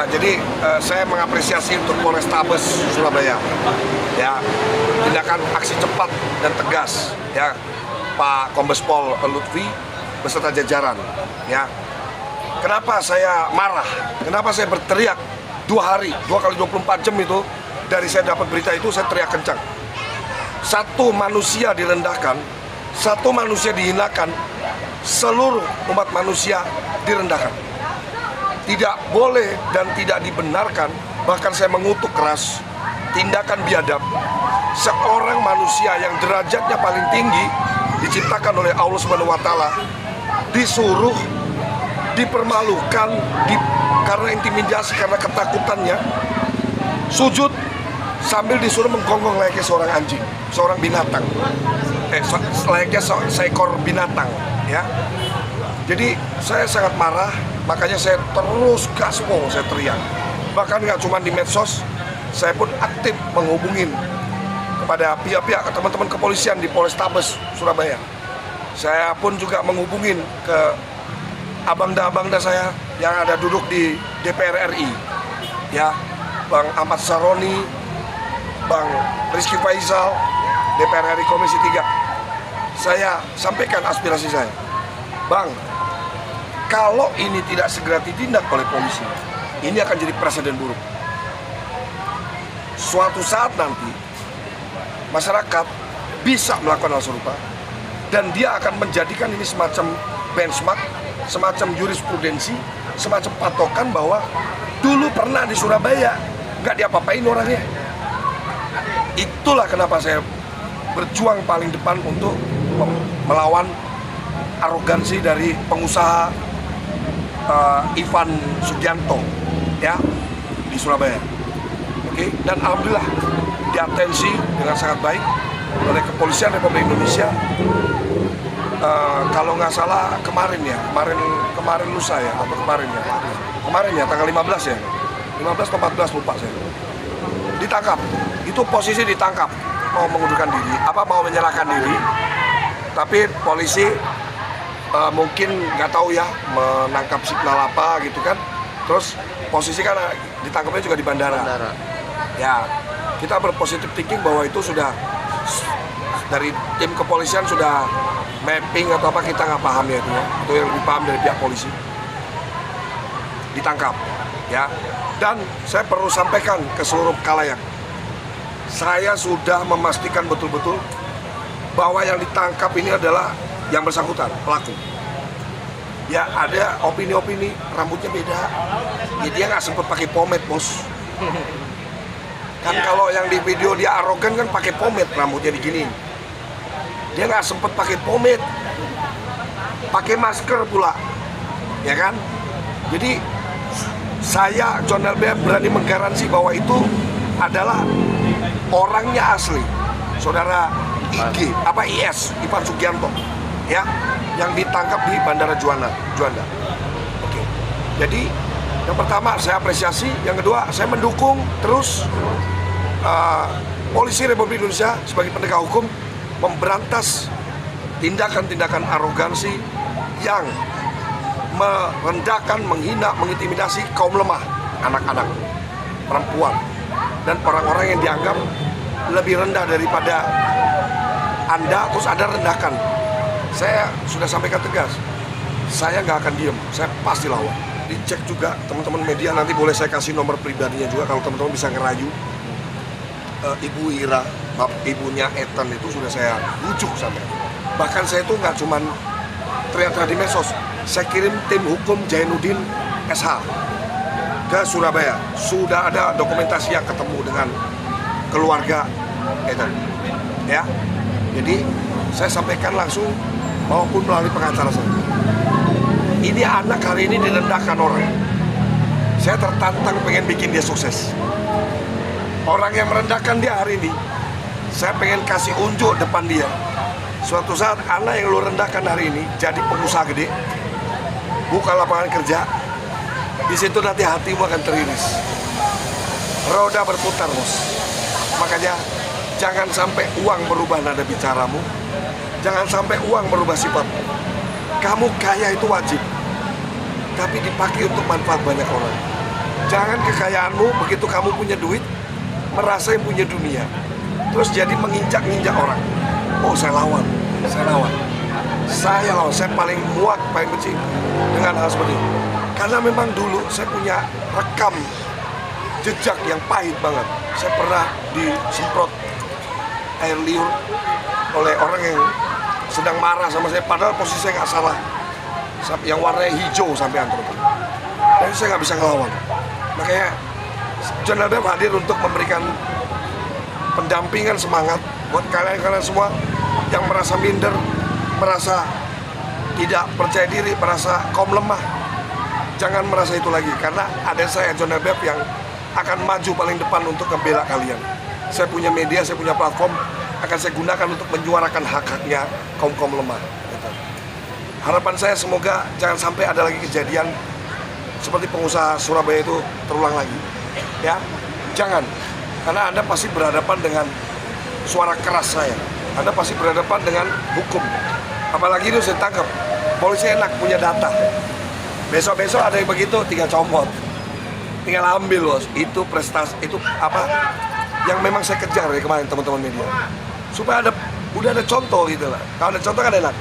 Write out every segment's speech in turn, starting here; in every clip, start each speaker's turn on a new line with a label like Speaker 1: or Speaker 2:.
Speaker 1: Ya, jadi saya mengapresiasi untuk Polrestabes Surabaya, ya, tindakan aksi cepat dan tegas, ya, Pak Kombes Pol Lutfi beserta jajaran, ya. Kenapa saya marah? Kenapa saya berteriak 2 hari, 2 kali 24 jam itu dari saya dapat berita itu saya teriak kencang. Satu manusia direndahkan, satu manusia dihinakan, seluruh umat manusia direndahkan. Tidak boleh dan tidak dibenarkan, bahkan saya mengutuk keras tindakan biadab seorang manusia yang derajatnya paling tinggi diciptakan oleh Allah Subhanahu wa taala disuruh dipermalukan karena intimidasi, karena ketakutannya, sujud sambil disuruh menggonggong layaknya seorang anjing, seorang binatang, layaknya seekor binatang, ya. Jadi saya sangat marah, makanya saya terus gaspol, saya teriak. Bahkan nggak cuma di medsos, saya pun aktif menghubungin kepada pihak-pihak, teman-teman kepolisian di Polrestabes Surabaya. Saya pun juga menghubungin ke abangda-abangda saya yang ada duduk di DPR RI, ya, Bang Ahmad Saroni, Bang Rizky Faisal, DPR RI Komisi 3. Saya sampaikan aspirasi saya, Bang, kalau ini tidak segera ditindak oleh polisi, ini akan jadi presiden buruk. Suatu saat nanti, masyarakat bisa melakukan hal serupa, dan dia akan menjadikan ini semacam benchmark, semacam jurisprudensi, semacam patokan bahwa dulu pernah di Surabaya, nggak diapa-apain orangnya. Itulah kenapa saya berjuang paling depan untuk melawan arogansi dari pengusaha Ivan Sugianto, ya, di Surabaya. Oke, dan alhamdulillah diatensi dengan sangat baik oleh Kepolisian Republik Indonesia. Kalau nggak salah kemarin lusa ya, atau kemarin ya tanggal 15 ya, 15 atau 14 lupa saya, ditangkap. Itu posisi ditangkap, mau mengundurkan diri, mau menyerahkan diri, tapi polisi mungkin nggak tahu ya, menangkap signal apa gitu kan. Terus posisi kan ditangkapnya juga di bandara. Ya, kita berpositif thinking bahwa itu sudah dari tim kepolisian sudah mapping atau apa, kita nggak paham ya itu ya. Itu yang lebih paham dari pihak polisi. Ditangkap, ya. Dan saya perlu sampaikan ke seluruh khalayak, saya sudah memastikan betul-betul bahwa yang ditangkap ini adalah yang bersangkutan, pelaku. Ya, ada opini-opini rambutnya beda, ya, dia nggak sempat pakai pomade, bos. Kan kalau yang di video dia arogan kan pakai pomade, rambutnya diginiin. Dia nggak sempat pakai pomade, pakai masker pula, ya kan. Jadi saya, John LBF, berani menggaransi bahwa itu adalah orangnya asli, saudara IS, Ivan Sugianto, ya, yang ditangkap di Bandara Juanda. Oke. Jadi yang pertama saya apresiasi, yang kedua saya mendukung terus Polisi Republik Indonesia sebagai penegak hukum memberantas tindakan-tindakan arogansi yang merendahkan, menghina, mengintimidasi kaum lemah, anak-anak, perempuan, dan orang-orang yang dianggap lebih rendah daripada Anda, terus Anda rendahkan. Saya sudah sampaikan tegas, saya nggak akan diem, saya pasti lawan. Dicek juga teman-teman media, nanti boleh saya kasih nomor pribadinya juga kalau teman-teman bisa ngerayu. Ibu Ira, ibunya Ethan itu sudah saya bujuk sampai. Bahkan saya itu nggak cuman teriak-teriak di medsos, saya kirim tim hukum Jainuddin SH ke Surabaya. Sudah ada dokumentasi yang ketemu dengan keluarga Ethan, ya. Jadi saya sampaikan langsung maupun melalui pengacara saya. Ini anak hari ini direndahkan orang. Saya tertantang pengen bikin dia sukses. Orang yang merendahkan dia hari ini, saya pengen kasih unjuk depan dia. Suatu saat anak yang lu rendahkan hari ini jadi pengusaha gede, buka lapangan kerja, di situ nanti hatimu akan teriris. Roda berputar, bos. Makanya jangan sampai uang merubah nada bicaramu, jangan sampai uang merubah sifatmu. Kamu kaya itu wajib, tapi dipakai untuk manfaat banyak orang. Jangan kekayaanmu begitu kamu punya duit, merasa yang punya dunia. Terus jadi menginjak-injak orang. Oh, saya lawan. Saya paling muak, paling benci dengan hal seperti itu. Karena memang dulu saya punya rekam jejak yang pahit banget. Saya pernah disemprot air liur oleh orang yang sedang marah sama saya, padahal posisi saya nggak salah. Yang warnanya hijau sampai antar. Dan saya nggak bisa ngelawan. Makanya John L. hadir untuk memberikan pendampingan semangat buat kalian semua yang merasa minder, merasa tidak percaya diri, merasa kaum lemah. Jangan merasa itu lagi, karena ada saya John L. yang akan maju paling depan untuk membela kalian. Saya punya media, saya punya platform, akan saya gunakan untuk menyuarakan hak-haknya kaum lemah. Harapan saya semoga jangan sampai ada lagi kejadian seperti pengusaha Surabaya itu terulang lagi. Ya, jangan. Karena Anda pasti berhadapan dengan suara keras saya. Anda pasti berhadapan dengan hukum. Apalagi itu saya tangkap. Polisi enak punya data. Besok-besok ada yang begitu, tinggal comot. Tinggal ambil, bos. Itu prestasi, itu apa yang memang saya kejar dari kemarin teman-teman media. Supaya udah ada contoh gitu lah. Kalau ada contoh kan enak.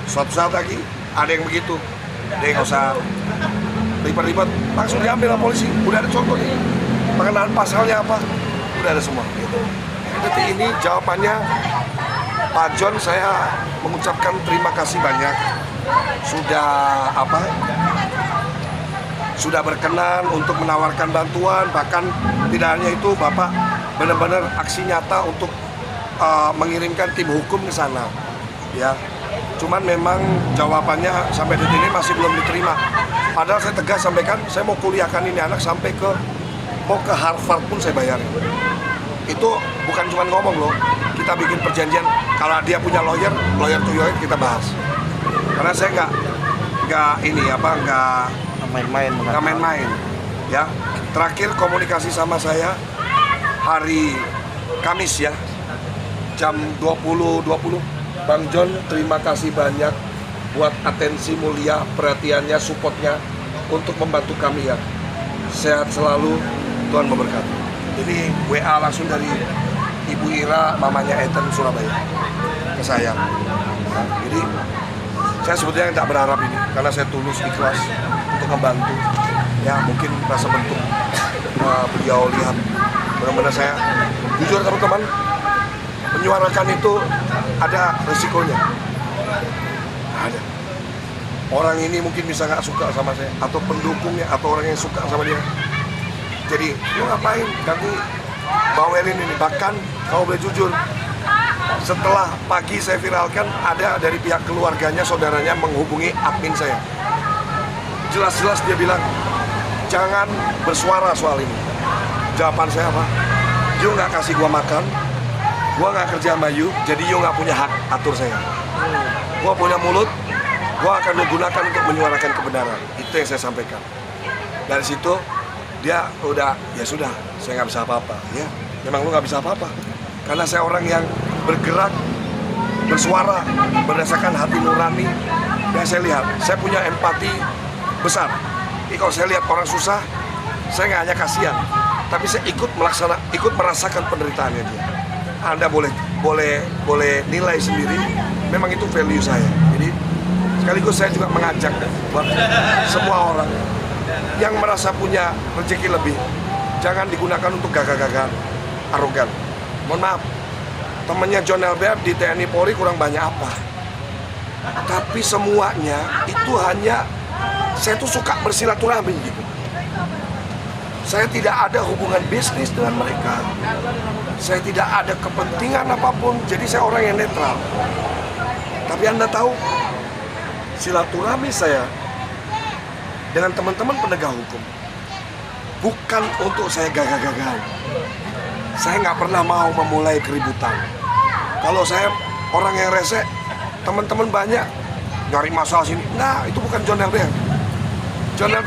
Speaker 1: Suatu saat lagi ada yang begitu. Dia nggak usah ribet-ribet, langsung diambil sama polisi. Udah ada contoh nih. Pengenaan pasalnya apa? Udah ada semua. Gitu. Detik ini jawabannya, Pak John, saya mengucapkan terima kasih banyak. Sudah berkenan untuk menawarkan bantuan, bahkan tidak hanya itu, Bapak benar-benar aksi nyata untuk mengirimkan tim hukum ke sana. Ya, cuman memang jawabannya sampai detik ini masih belum diterima. Padahal saya tegas sampaikan, saya mau kuliahkan ini anak sampai mau ke Harvard pun saya bayarin. Itu bukan cuma ngomong loh, kita bikin perjanjian. Kalau dia punya lawyer to lawyer kita bahas. Karena saya nggak main-main. Ya, terakhir komunikasi sama saya hari Kamis ya, jam 20.20. Bang John, terima kasih banyak buat atensi mulia, perhatiannya, supportnya untuk membantu kami ya. Sehat selalu, Tuhan memberkati. Jadi WA langsung dari Ibu Ira, mamanya Ethan Surabaya ke saya. Nah, jadi saya sebetulnya tidak berharap ini, karena saya tulus ikhlas untuk membantu. Ya mungkin rasa bentuk beliau lihat, benar-benar saya jujur teman-teman, menyuarakan itu ada resikonya. Ada. Orang ini mungkin bisa nggak suka sama saya, atau pendukungnya, atau orang yang suka sama dia. Jadi, lu ngapain ganggu bawelin ini? Bahkan, kalau boleh jujur, setelah pagi saya viralkan, ada dari pihak keluarganya, saudaranya menghubungi admin saya. Jelas-jelas dia bilang, jangan bersuara soal ini. Jawaban saya apa? You nggak kasih gua makan, gua nggak kerja sama you, jadi you nggak punya hak atur saya. Gua punya mulut, gua akan menggunakan untuk menyuarakan kebenaran. Itu yang saya sampaikan. Dari situ, dia udah, ya sudah, saya nggak bisa apa-apa. Ya, memang lu nggak bisa apa-apa. Karena saya orang yang bergerak, bersuara, berdasarkan hati nurani. Dan saya lihat, saya punya empati besar. Jadi kalau saya lihat orang susah, saya nggak hanya kasihan, tapi saya ikut merasakan penderitaannya dia. Anda boleh nilai sendiri, memang itu value saya. Jadi sekaligus saya juga mengajak buat semua orang yang merasa punya rezeki lebih, jangan digunakan untuk gagah-gagahan, arogan. Mohon maaf, temannya John L. di TNI Polri kurang banyak apa. Tapi semuanya itu hanya, saya tuh suka bersilaturahmi gitu. Saya tidak ada hubungan bisnis dengan mereka. Saya tidak ada kepentingan apapun, jadi saya orang yang netral. Tapi Anda tahu, silaturahmi saya dengan teman-teman penegak hukum bukan untuk saya gagah-gagahan. Saya nggak pernah mau memulai keributan. Kalau saya orang yang rese, teman-teman banyak nyari masalah sini. Nah, itu bukan John L. John L.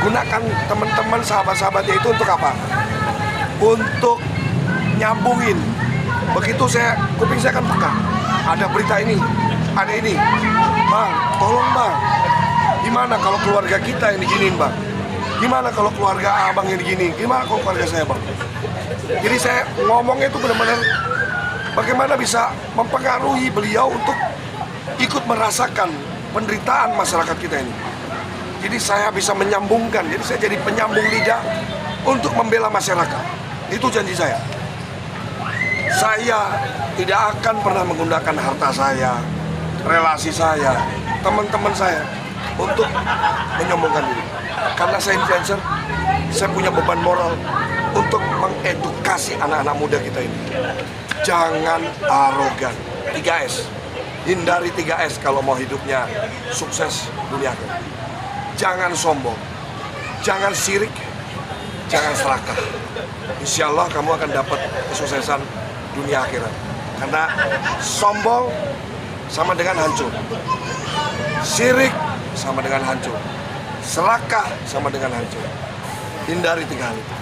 Speaker 1: gunakan teman-teman, sahabat-sahabatnya itu untuk apa? Untuk nyambungin. Begitu kuping saya kan peka. Ada berita ini, ada ini. Bang, tolong bang. Gimana kalau keluarga kita yang diginiin bang? Gimana kalau keluarga abang ini gini? Gimana kalau keluarga saya, bang? Jadi saya ngomongnya itu benar-benar bagaimana bisa mempengaruhi beliau untuk ikut merasakan penderitaan masyarakat kita ini. Jadi saya bisa menyambungkan, jadi saya jadi penyambung lidah untuk membela masyarakat. Itu janji saya. Saya tidak akan pernah menggunakan harta saya, relasi saya, teman-teman saya untuk menyombongkan diri. Karena saya influencer, saya punya beban moral untuk mengedukasi anak-anak muda kita ini. Jangan arogan. 3S. Hindari 3S kalau mau hidupnya sukses dunia akhirat. Jangan sombong. Jangan sirik. Jangan serakah. Insya Allah kamu akan dapat kesuksesan dunia akhirat. Karena sombong sama dengan hancur. Sirik sama dengan hancur. Serakah sama dengan hancur. Hindari 3 hal itu.